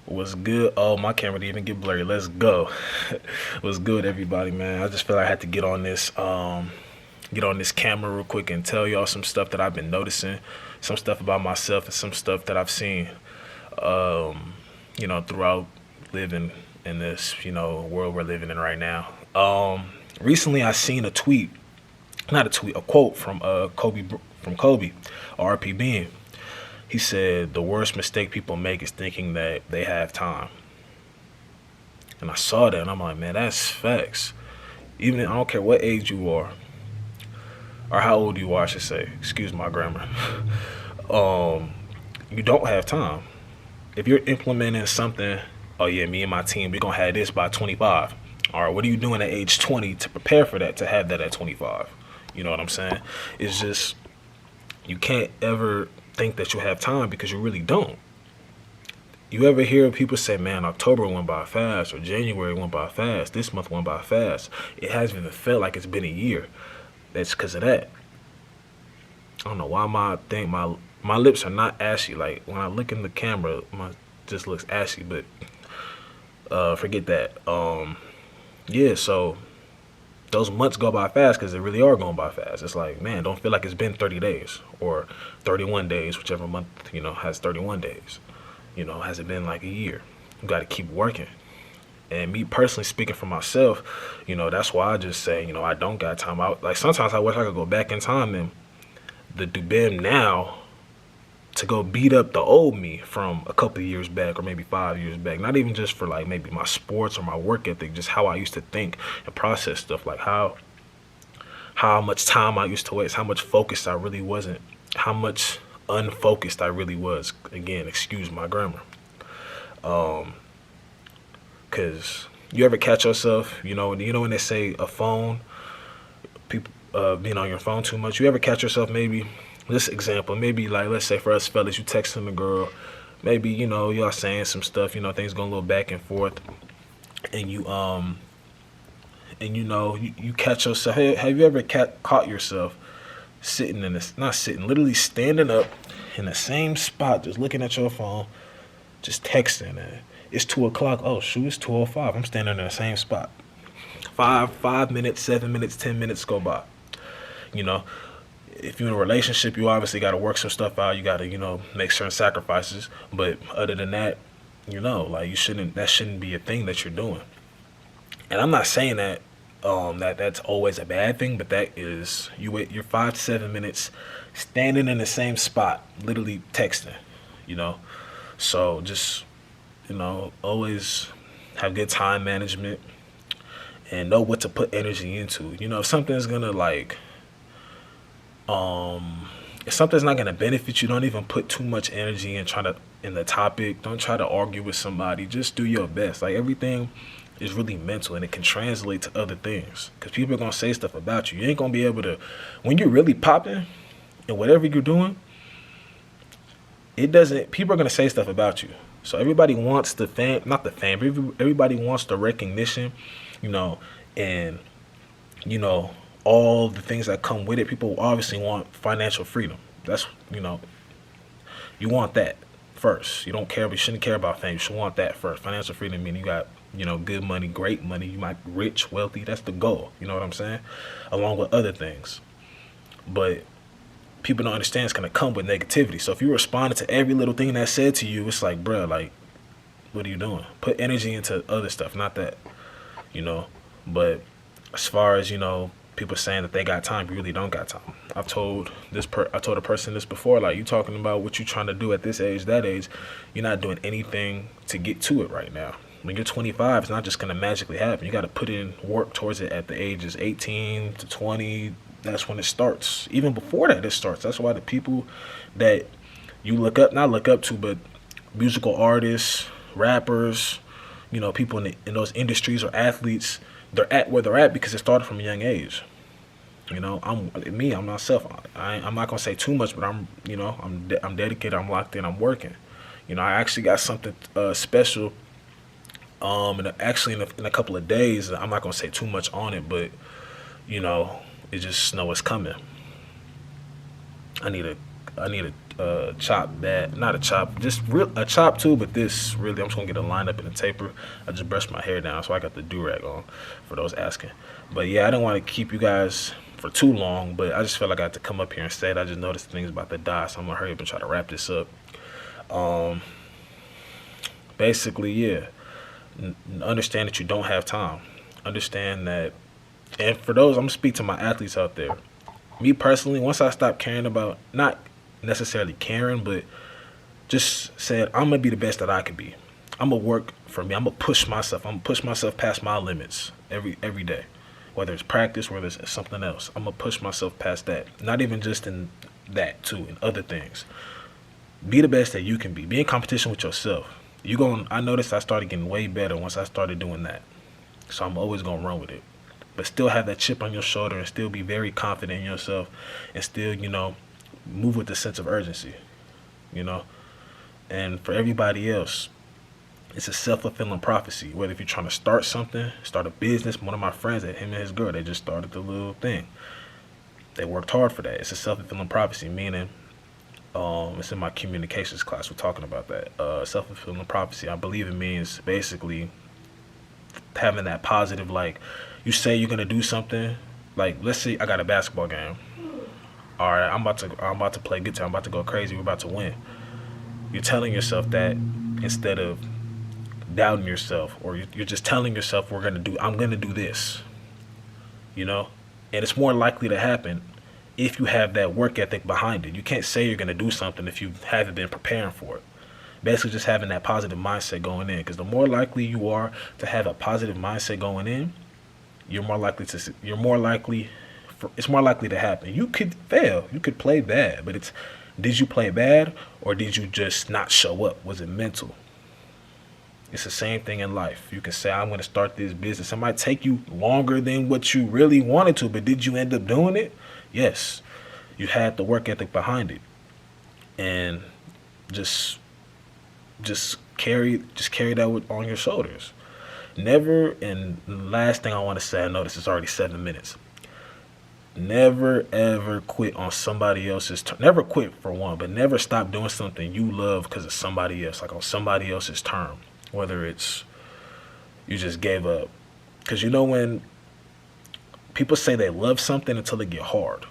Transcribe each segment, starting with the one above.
What's good? Oh, my camera didn't even get blurry. Let's go. What's good, everybody, man? I just feel like I had to get on this camera real quick and tell y'all some stuff that I've been noticing, some stuff about myself, and some stuff that I've seen, throughout living in this, world we're living in right now. Recently I seen a tweet, not a tweet, a quote from Kobe, RP Bean. He said the worst mistake people make is thinking that they have time. And I saw that and I'm like, man, that's facts. Even I don't care what age you are or how old you are, I should say. Excuse my grammar. You don't have time. If you're implementing something, oh yeah, me and my team, we're gonna have this by 25. All right, what are you doing at age 20 to prepare for that, to have that at 25? You know what I'm saying? It's just, you can't ever think that you have time because you really don't. You ever hear people say, man, October went by fast, or January went by fast, this month went by fast. It hasn't even felt like it's been a year. That's because of that. I don't know why my lips are not ashy. Like when I look in the camera, my just looks ashy, but forget that. Yeah, so those months go by fast because they really are going by fast. It's like, man, don't feel like it's been 30 days or 31 days, whichever month, has 31 days. Has it been like a year? You got to keep working. And me personally speaking for myself, that's why I just say, I don't got time. Like sometimes I wish I could go back in time and do BIM now to go beat up the old me from a couple of years back or maybe 5 years back. Not even just for like maybe my sports or my work ethic, just how I used to think and process stuff. Like how much time I used to waste, how much focused I really wasn't, how much unfocused I really was. Again, excuse my grammar. Cause you ever catch yourself, when they say a phone, people being on your phone too much, you ever catch yourself maybe, this example, maybe like, let's say for us fellas, you texting a girl, maybe, y'all saying some stuff, things going a little back and forth, and you catch yourself, have you ever caught yourself sitting in this, not sitting, literally standing up in the same spot, just looking at your phone, just texting, and it's 2 o'clock, oh shoot, it's 2:05, I'm standing in the same spot. 5 minutes, 7 minutes, 10 minutes go by. If you're in a relationship, you obviously got to work some stuff out. You got to, make certain sacrifices. But other than that, like that shouldn't be a thing that you're doing. And I'm not saying that that's always a bad thing, but that is, you're 5 to 7 minutes standing in the same spot, literally texting, So just, always have good time management and know what to put energy into. If something's gonna if something's not gonna benefit you, don't even put too much energy in the topic. Don't try to argue with somebody. Just do your best. Like everything is really mental and it can translate to other things. Cause people are gonna say stuff about you. You ain't gonna be able to, when you're really popping and whatever you're doing, people are gonna say stuff about you. So everybody wants the fame, not the fame, everybody wants the recognition, and, all the things that come with it. People obviously want financial freedom. That's, you want that first. You shouldn't care about fame. You should want that first. Financial freedom meaning you got, good money, great money. You might be rich, wealthy. That's the goal. You know what I'm saying? Along with other things. But people don't understand it's going to come with negativity. So if you responded to every little thing that's said to you, it's like, bruh, like, what are you doing? Put energy into other stuff, not that, But as far as, people saying that they got time, you really don't got time. I told a person this before, like, you talking about what you trying to do at this age, that age, you're not doing anything to get to it right now. When you're 25, it's not just going to magically happen. You got to put in work towards it at the ages 18 to 20. That's when it starts. Even before that, it starts. That's why the people that you not look up to, but musical artists, rappers, people in those industries or athletes, they're at where they're at because it started from a young age. I'm myself. I'm not gonna say too much, but I'm dedicated. I'm locked in. I'm working. I actually got something special. In a couple of days, I'm not gonna say too much on it, but it just know it's coming. I need chop that, not a chop, just real a chop too. But this really, I'm just gonna get a line up and a taper. I just brushed my hair down, so I got the do rag on. For those asking, but yeah, I don't want to keep you guys for too long. But I just felt like I had to come up here and say it. I just noticed things about to die, so I'm gonna hurry up and try to wrap this up. Um, Basically, yeah, understand that you don't have time. Understand that, and for those, I'm gonna speak to my athletes out there. Me personally, once I stopped caring about, not necessarily caring, but just said I'm gonna be the best that I can be. I'm gonna work for me. I'm gonna push myself. I'm gonna push myself past my limits every day, whether it's practice, whether it's something else. I'm gonna push myself past that. Not even just in that too, in other things. Be the best that you can be. Be in competition with yourself. You going I noticed I started getting way better once I started doing that. So I'm always gonna run with it. But still have that chip on your shoulder and still be very confident in yourself and still, move with a sense of urgency, you know? And for everybody else, it's a self-fulfilling prophecy. Whether if you're trying to start something, start a business, one of my friends, him and his girl, they just started the little thing. They worked hard for that. It's a self-fulfilling prophecy, meaning it's in my communications class. We're talking about that. Self-fulfilling prophecy. I believe it means basically having that positive, like you say you're gonna do something. Like let's say I got a basketball game. All right, I'm about to play guitar. I'm about to go crazy. We're about to win. You're telling yourself that instead of doubting yourself, or you're just telling yourself I'm gonna do this. You know, and it's more likely to happen if you have that work ethic behind it. You can't say you're gonna do something if you haven't been preparing for it. Basically, just having that positive mindset going in, because the more likely you are to have a positive mindset going in, you're more likely to. It's more likely to happen. You could fail. You could play bad, but did you play bad or did you just not show up? Was it mental? It's the same thing in life. You can say, I'm going to start this business. It might take you longer than what you really wanted to, but did you end up doing it? Yes. You had the work ethic behind it. And just carry that on your shoulders. Never, and the last thing I want to say, I notice it's already 7 minutes. Never ever quit on somebody else's never quit for one, but never stop doing something you love because of somebody else, like on somebody else's term. Whether it's you just gave up. Because when people say they love something until it get hard.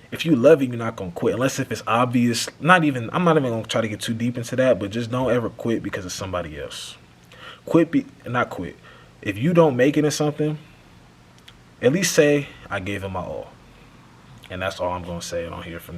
If you love it, you're not gonna quit unless if it's obvious. I'm not even gonna try to get too deep into that, but just don't ever quit because of somebody else. Not quit. If you don't make it in something, at least say I gave it my all. And that's all I'm gonna say on here from now.